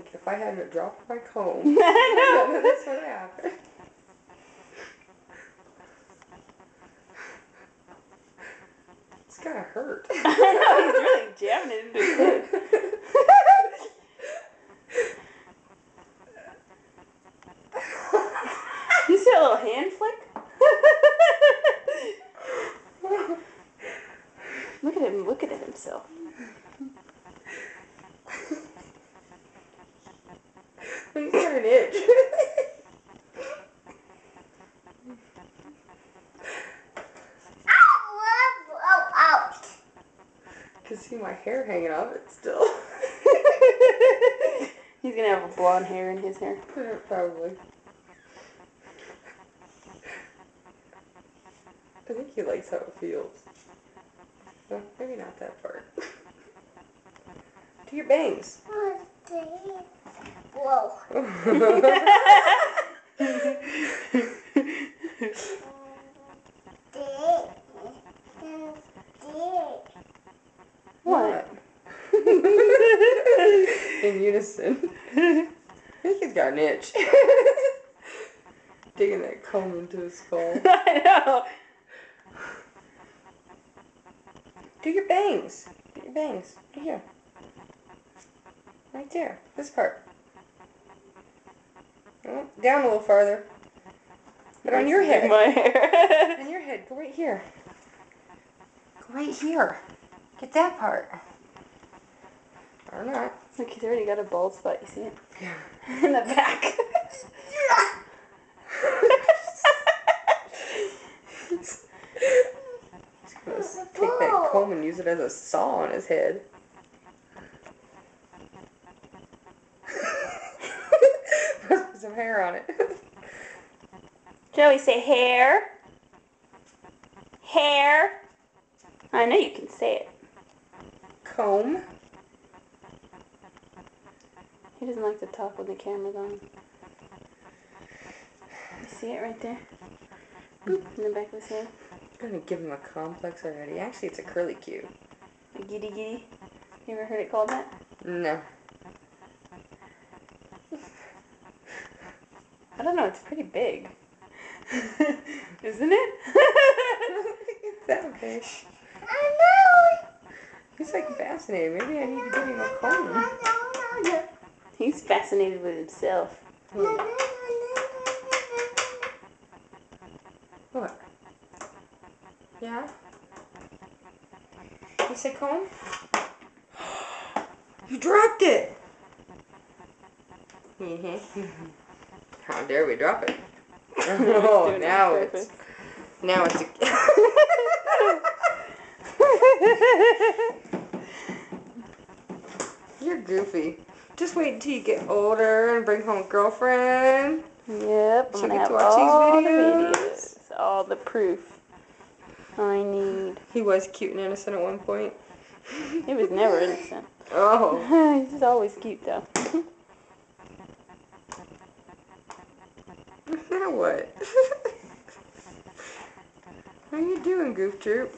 like if I hadn't dropped my comb, I none of this would happen. It's gonna hurt. I know, he's really jamming it into his head. You see a little hand flick? Look at him looking at himself. He's got an itch. I can see my hair hanging off it still. He's gonna have blonde hair in his hair. Probably. I think he likes how it feels. Well, maybe not that part. Do your bangs. Whoa. What? In unison. I think he's got an itch. Digging that comb into his skull. I know. Do your bangs. Do your bangs. Right here. Right there. This part. Oh, down a little farther. But on your head. My hair. On your head. Go right here. Go right here. Get that part. Or not. Look, he's already got a bald spot. You see it? Yeah. In the back. Let's take that comb and use it as a saw on his head. Let's put some hair on it. Joey, say hair. Hair. I know you can say it. Comb. He doesn't like to talk when the camera's on. You see it right there? Boop, in the back of his head. I'm gonna give him a complex already. Actually, it's a curly Q. A giddy giddy. You ever heard it called that? No. I don't know, it's pretty big. Isn't it? Is that okay? I know. He's like fascinated. Maybe I need to give him a comb. He's fascinated with himself. What? Yeah? You say comb? You dropped it! How dare we drop it? Oh, now it's You're goofy. Just wait until you get older and bring home a girlfriend. Yep, She I'm gonna gets have to watch all these the videos. videos, all the proof I need. He was cute and innocent at one point. He was never innocent. Oh. He's always cute though. Now what? How you doing, Goof Troop?